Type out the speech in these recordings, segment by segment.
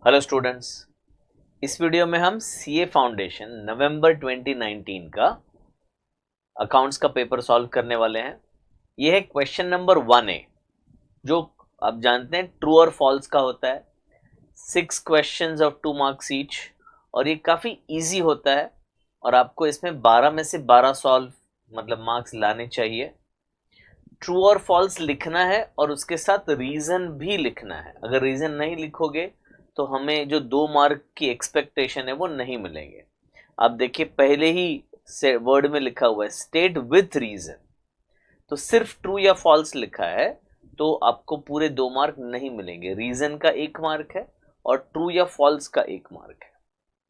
Hello students, इस video में हम सीए फाउंडेशन नवंबर 2019 का अकाउंट्स का पेपर सॉल्व करने वाले हैं। ये है क्वेश्चन नंबर 1A, जो आप जानते हैं ट्रू और फॉल्स का होता है। 6 क्वेश्चंस ऑफ 2 मार्क्स ईच, और ये काफ़ी इजी होता है और आपको इसमें 12 में से 12 सॉल्व मतलब मार्क्स लाने चाहिए। ट्रू और फॉल्स लिखना है और उसके साथ रीज़न भी लिखना है। अगर रीज़न नहीं लिखोगे तो हमें जो 2 मार्क की एक्सपेक्टेशन है वो नहीं मिलेंगे। आप देखिए, पहले ही से वर्ड में लिखा हुआ है स्टेट विथ रीजन, तो सिर्फ ट्रू या फॉल्स लिखा है तो आपको पूरे 2 मार्क नहीं मिलेंगे। रीजन का 1 मार्क है और ट्रू या फॉल्स का 1 मार्क है।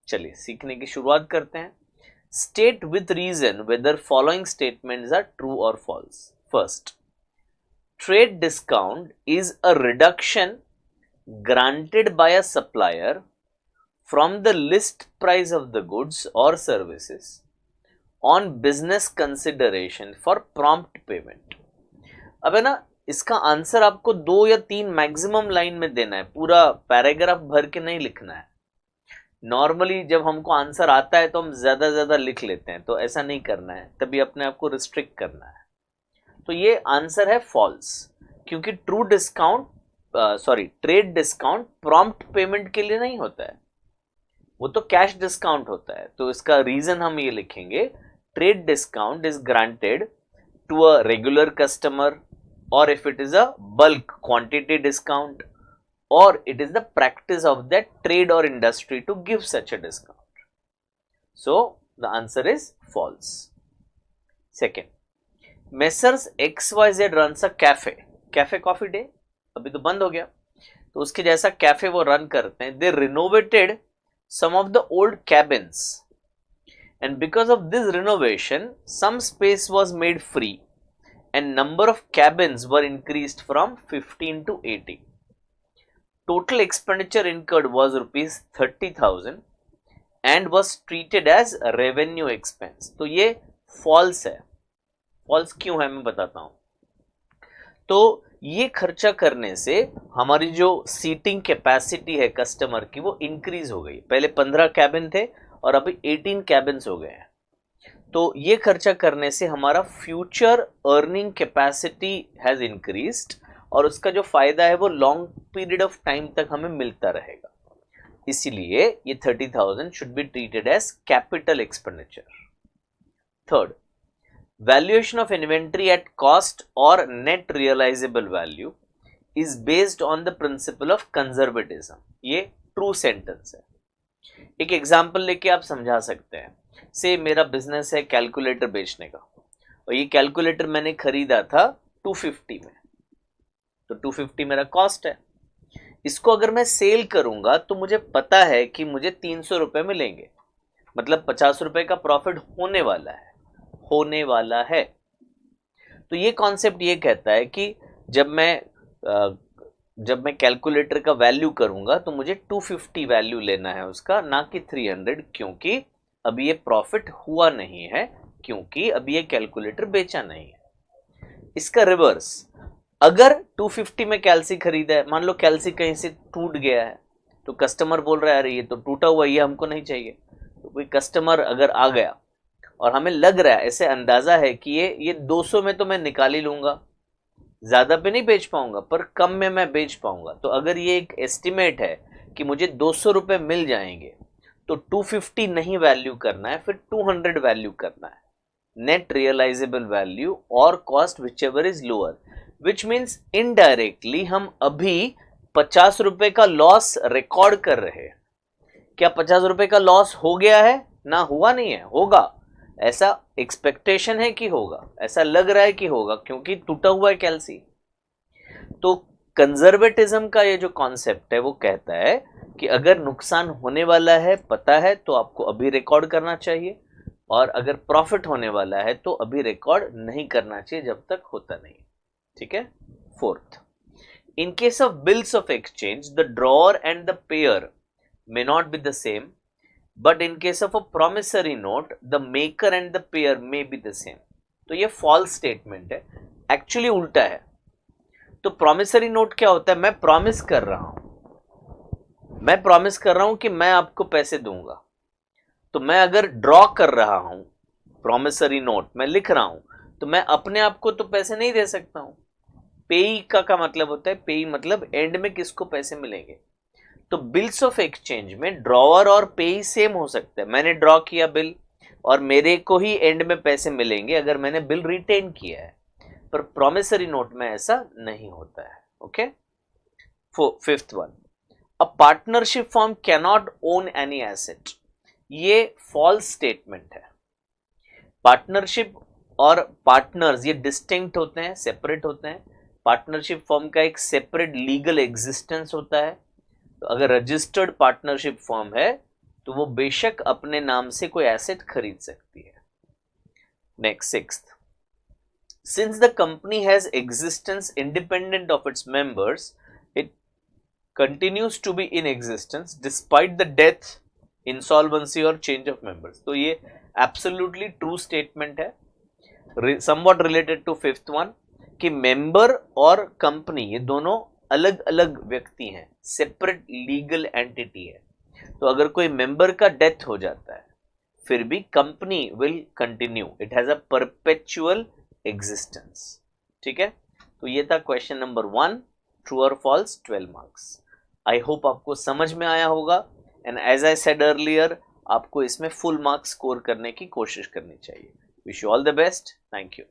चलिए सीखने की शुरुआत करते हैं। State with reason whether following statements are true और false. First, trade discount is a reduction granted by a supplier from the list price of the goods or services on business consideration for prompt payment। अब है ना, इसका answer आपको 2 या 3 maximum line में देना है, पूरा पैराग्राफ भर के नहीं लिखना है। नॉर्मली जब हमको आंसर आता है तो हम ज्यादा लिख लेते हैं, तो ऐसा नहीं करना है, तभी अपने आप को रिस्ट्रिक्ट करना है। तो ये आंसर है फॉल्स, क्योंकि ट्रेड डिस्काउंट प्रॉम्प्ट पेमेंट के लिए नहीं होता है, वो तो कैश डिस्काउंट होता है। तो इसका रीजन हम ये लिखेंगे, trade discount is granted to a regular customer, और if it is a bulk quantity discount, और it is the practice of that trade और industry to give such a discount. So the answer is false. Second, Messrs XYZ runs a Cafe Coffee Day, अभी तो बंद हो गया, तो उसके जैसा कैफे वो रन करते हैं। They renovated some of the old cabins and because of this renovation some space was made free and number of cabins were increased from 15 to 80। Total expenditure incurred was ₹30,000 and was treated as revenue expense. तो ये false है। False क्यों है मैं बताता हूं। तो ये खर्चा करने से हमारी जो सीटिंग कैपेसिटी है कस्टमर की वो इंक्रीज हो गई। पहले 15 कैबिन थे और अभी 18 कैबिन्स हो गए हैं। तो ये खर्चा करने से हमारा future earning capacity has increased, और उसका जो फायदा है वो लॉन्ग पीरियड ऑफ टाइम तक हमें मिलता रहेगा। इसीलिए ये 30,000 should be treated as capital expenditure. Third, valuation of inventory at cost or net realizable value is based on the principle of conservatism। ये ट्रू सेंटेंस है। एक एग्जांपल लेके आप समझा सकते हैं। से मेरा बिजनेस है कैलकुलेटर बेचने का, और ये कैलकुलेटर मैंने खरीदा था 250 में, तो 250 मेरा कॉस्ट है। इसको अगर मैं सेल करूंगा तो मुझे पता है कि मुझे 300 रुपए मिलेंगे, मतलब 50 रुपए का प्रॉफिट होने वाला है। तो ये कॉन्सेप्ट ये कहता है कि जब मैं कैलकुलेटर का वैल्यू करूंगा तो मुझे 250 वैल्यू लेना है उसका, ना कि 300, क्योंकि अभी ये प्रॉफिट हुआ नहीं है, क्योंकि अभी ये कैलकुलेटर बेचा नहीं है। इसका रिवर्स, अगर 250 में कैल्सी खरीदा है, मान लो कैल्सी कहीं से टूट गया है, तो कस्टमर बोल रहा है अरे ये तो टूटा हुआ, ये हमको नहीं चाहिए। तो कोई कस्टमर अगर आ गया और हमें लग रहा है, ऐसे अंदाजा है कि ये 200 में तो मैं निकाल ही लूंगा, ज्यादा पे नहीं बेच पाऊंगा पर कम में मैं बेच पाऊंगा। तो अगर ये एक एस्टिमेट है कि मुझे 200 रुपए मिल जाएंगे, तो 250 नहीं वैल्यू करना है, फिर 200 वैल्यू करना है, नेट रियलाइजेबल वैल्यू और cost which ever is lower, which means indirectly हम अभी 50 रुपए का लॉस रिकॉर्ड कर रहे हैं। क्या 50 रुपए का लॉस हो गया है? ना, हुआ नहीं है, होगा। ऐसा एक्सपेक्टेशन है कि होगा, ऐसा लग रहा है कि होगा, क्योंकि टूटा हुआ है कैल्सी। तो कंजर्वेटिज्म का ये जो कॉन्सेप्ट है वो कहता है कि अगर नुकसान होने वाला है पता है तो आपको अभी रिकॉर्ड करना चाहिए, और अगर प्रॉफिट होने वाला है तो अभी रिकॉर्ड नहीं करना चाहिए जब तक होता नहीं। ठीक है। Fourth, in case of bills of exchange the drawer and the pair may not be the same, but in case of a promissory note the maker and the payer may be the same। तो ये false statement है, actually उल्टा है। तो promissory note क्या होता है? मैं प्रॉमिस कर रहा हूं मैं प्रॉमिस कर रहा हूं कि मैं आपको पैसे दूंगा, तो मैं अगर ड्रॉ कर रहा हूं प्रॉमिसरी नोट मैं लिख रहा हूं, तो मैं अपने आप को तो पैसे नहीं दे सकता हूं। पेई का मतलब होता है, पेई मतलब एंड में किसको पैसे मिलेंगे। तो बिल्स ऑफ एक्सचेंज में ड्रॉअर और पेई सेम हो सकता है। मैंने ड्रॉ किया बिल और मेरे को ही एंड में पैसे मिलेंगे अगर मैंने बिल रिटेन किया है, पर प्रॉमिसरी नोट में ऐसा नहीं होता है। Okay, fifth one, a partnership firm cannot own any asset. ये फॉल्स स्टेटमेंट है। पार्टनरशिप और पार्टनर्स ये डिस्टिंक्ट होते हैं, सेपरेट होते हैं। पार्टनरशिप फर्म का एक सेपरेट लीगल एग्जिस्टेंस होता है। तो अगर रजिस्टर्ड पार्टनरशिप फर्म है तो वो बेशक अपने नाम से कोई एसेट खरीद सकती है। Next, sixth, since the company has existence independent of its members, it continues to be in existence despite the death, insolvency और change of members। तो ये absolutely true statement है, somewhat related to fifth one, कि member और company ये दोनों अलग अलग व्यक्ति हैं, सेपरेट लीगल एंटिटी है। तो अगर कोई मेंबर का डेथ हो जाता है फिर भी company will continue, it has a perpetual existence. ठीक है, तो ये था क्वेश्चन नंबर 1, ट्रू और फॉल्स, 12 मार्क्स। आई होप आपको समझ में आया होगा, and as I said earlier आपको इसमें फुल मार्क्स स्कोर करने की कोशिश करनी चाहिए। Wish you all the best, thank you.